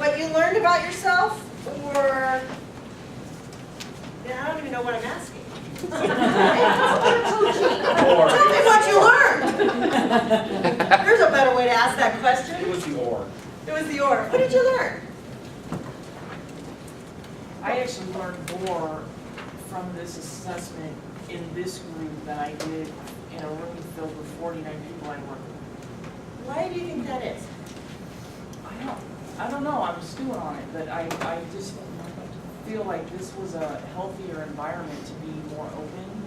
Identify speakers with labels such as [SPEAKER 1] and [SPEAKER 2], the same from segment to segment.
[SPEAKER 1] what you learned about yourself, or I don't even know what I'm asking. Tell me what you learned. There's a better way to ask that question.
[SPEAKER 2] It was the or.
[SPEAKER 1] It was the or. What did you learn?
[SPEAKER 3] I actually learned more from this assessment in this group than I did in a room filled with 49 people I work with.
[SPEAKER 1] Why do you think that is?
[SPEAKER 3] I don't know, I'm stewing on it, but I just feel like this was a healthier environment to be more open.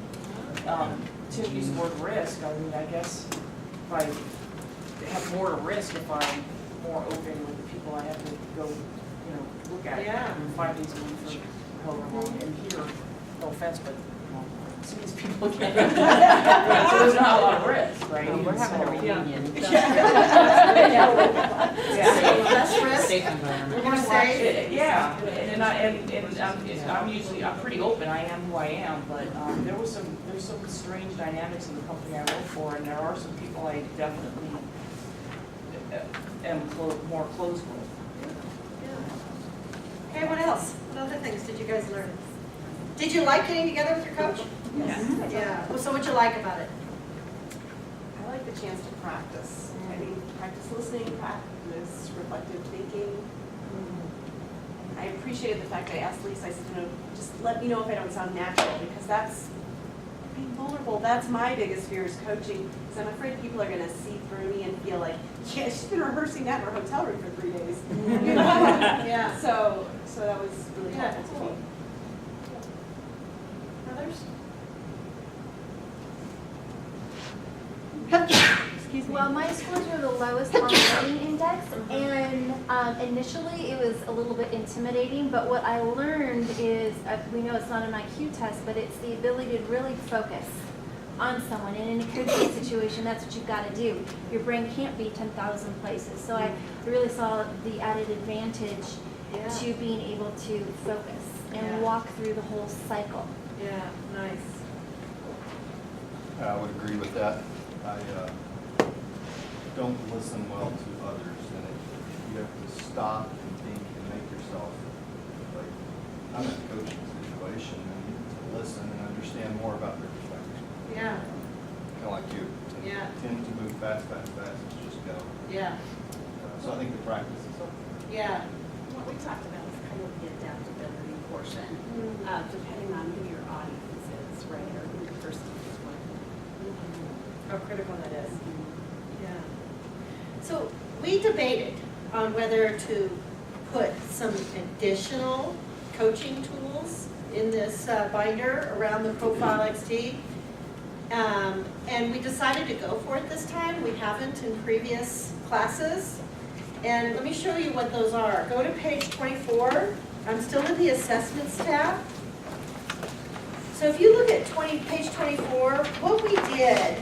[SPEAKER 3] To use the word risk, I mean, I guess if I have more to risk if I'm more open with the people I have to go, look at.
[SPEAKER 1] Yeah.
[SPEAKER 3] 5 days a week for however long, and here, no offense, but see these people again. So there's not a lot of risk, right?
[SPEAKER 4] We're having a
[SPEAKER 3] So-
[SPEAKER 4] reunion.
[SPEAKER 1] Less risk?
[SPEAKER 4] Safe environment.
[SPEAKER 1] More safe?
[SPEAKER 3] Yeah, I'm pretty open, I am who I am, but there's some strange dynamics in the company I work for, and there are some people I definitely am more close with.
[SPEAKER 1] Okay, what else? What other things did you guys learn? Did you like getting together with your coach?
[SPEAKER 4] Yes.
[SPEAKER 1] Yeah. Well, so what'd you like about it?
[SPEAKER 5] I like the chance to practice. I mean, practice listening, practice reflective thinking. I appreciated the fact I asked Lisa, I said, just let me know if I don't sound natural, because that's being vulnerable. That's my biggest fear is coaching, because I'm afraid people are going to see through me and feel like, yeah, she's been rehearsing that in her hotel room for 3 days.
[SPEAKER 1] Yeah.
[SPEAKER 5] So that was really
[SPEAKER 1] Yeah,
[SPEAKER 5] helpful to
[SPEAKER 1] cool.
[SPEAKER 5] me.
[SPEAKER 1] Others? Excuse me.
[SPEAKER 6] Well, my scores were the lowest on the learning index, and initially it was a little bit intimidating, but what I learned is, we know it's not an IQ test, but it's the ability to really focus on someone, and in a coaching situation, that's what you've got to do. Your brain can't be 10,000 places, so I really saw the added advantage to being able to focus and walk through the whole cycle.
[SPEAKER 1] Yeah, nice.
[SPEAKER 7] I would agree with that. I don't listen well to others, and you have to stop and think and make yourself, like, I'm in a coaching situation, and you need to listen and understand more about their perspective.
[SPEAKER 1] Yeah,
[SPEAKER 7] Kind of like you.
[SPEAKER 1] Yeah.
[SPEAKER 7] Tend to move fast, just go.
[SPEAKER 1] yeah,
[SPEAKER 7] So I think the practice is up.
[SPEAKER 1] yeah.
[SPEAKER 8] What we talked about is kind of the adaptability portion, depending on who your audience is, right, or who the person is with.
[SPEAKER 1] How critical that is. Yeah. So we debated on whether to put some additional coaching tools in this binder around the Profile XT. And we decided to go for it this time. We haven't in previous classes. And let me show you what those are. Go to page 24. I'm still in the assessments tab. So if you look at page 24, what we did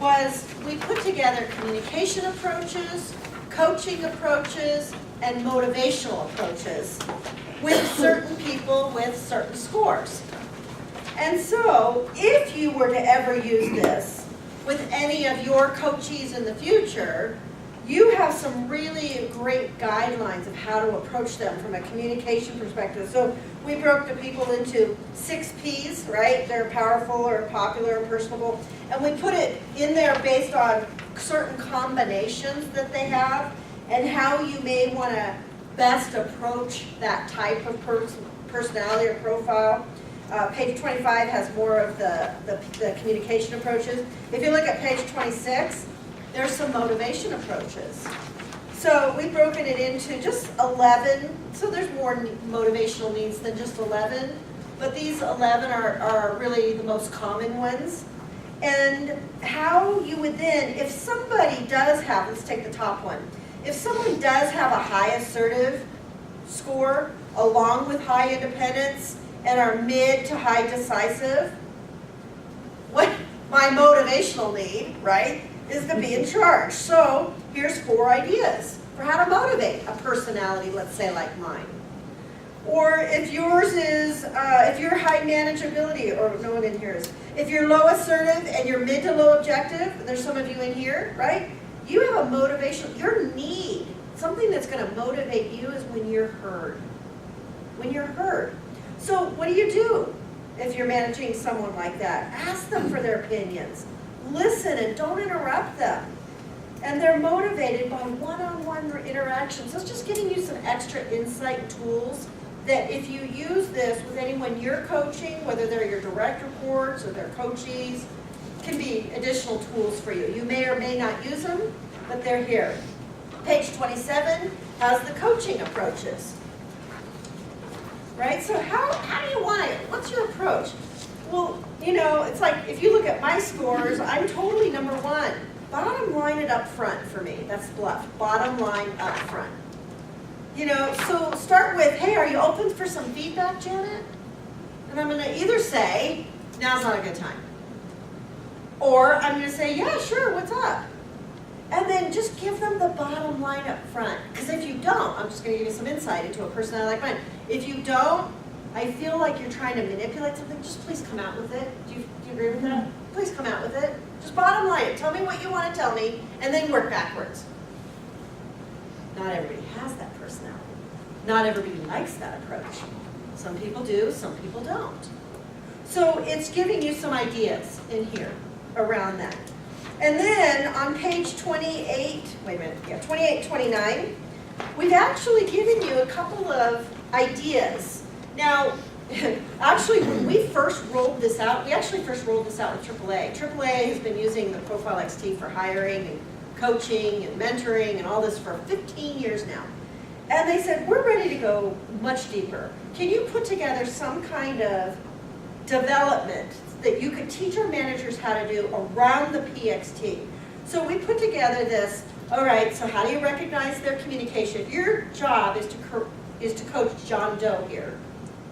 [SPEAKER 1] was we put together communication approaches, coaching approaches, and motivational approaches with certain people with certain scores. And so, if you were to ever use this with any of your coachees in the future, you have some really great guidelines of how to approach them from a communication perspective. So we broke the people into 6 Ps, right? They're powerful or popular or personable. And we put it in there based on certain combinations that they have and how you may want to best approach that type of personality or profile. Page 25 has more of the communication approaches. If you look at page 26, there's some motivation approaches. So we've broken it into just 11. So there's more motivational needs than just 11. But these 11 are really the most common ones. And how you would then, if somebody does have, let's take the top one. If someone does have a high assertive score along with high independence and are mid to high decisive, what my motivational need, right, is to be in charge. So here's 4 ideas for how to motivate a personality, let's say like mine. Or if yours is, if you're high manageability, or no one in here is, if you're low assertive and you're mid to low objective, and there's some of you in here, right? You have a motivation, your need something that's gonna motivate you is when you're heard. When you're heard. So what do you do if you're managing someone like that? Ask them for their opinions. Listen and don't interrupt them. And they're motivated by one-on-one interactions. That's just giving you some extra insight tools that if you use this with anyone you're coaching, whether they're your direct reports or their coachees, can be additional tools for you. You may or may not use them, but they're here. Page 27 has the coaching approaches. Right? So how do you want it? What's your approach? Well, you know, it's like if you look at my scores, I'm totally number one. Bottom line it up front for me. That's bluff. Bottom line up front. You know, so start with, hey, are you open for some feedback, Janet? And I'm going to either say, now's not a good time. Or I'm going to say, yeah, sure, what's up? And then just give them the bottom line up front. Because if you don't, I'm just going to give you some insight into a personality like mine. If you don't, I feel like you're trying to manipulate something, just please come out with it. Do you agree with that? Please come out with it. Just bottom line it. Tell me what you want to tell me, and then work backwards. Not everybody has that personality. Not everybody likes that approach. Some people do, some people don't. So it's giving you some ideas in here around that. And then on page 28, 28, 29, we've actually given you a couple of ideas. Now, actually, when we first rolled this out, we actually first rolled this out with AAA. AAA has been using the Profile XT for hiring and coaching and mentoring and all this for 15 years now. And they said, we're ready to go much deeper. Can you put together some kind of development that you could teach our managers how to do around the PXT? So we put together this, all right, so how do you recognize their communication? If your job is to coach John Doe here,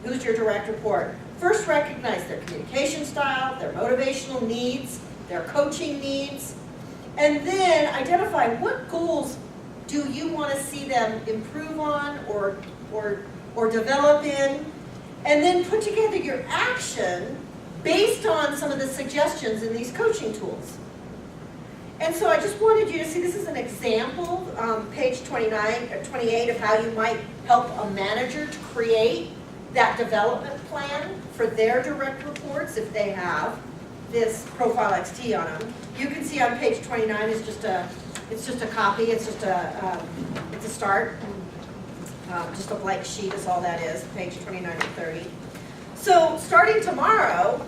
[SPEAKER 1] who's your direct report. First, recognize their communication style, their motivational needs, their coaching needs, and then identify what goals do you want to see them improve on or develop in, and then put together your action based on some of the suggestions in these coaching tools. And so I just wanted you to see, this is an example, page 28 of how you might help a manager to create that development plan for their direct reports if they have this Profile XT on them. You can see on page 29 is just a, it's just a copy, it's just a, it's a start. Just a blank sheet is all that is, page 29 and 30. So starting tomorrow,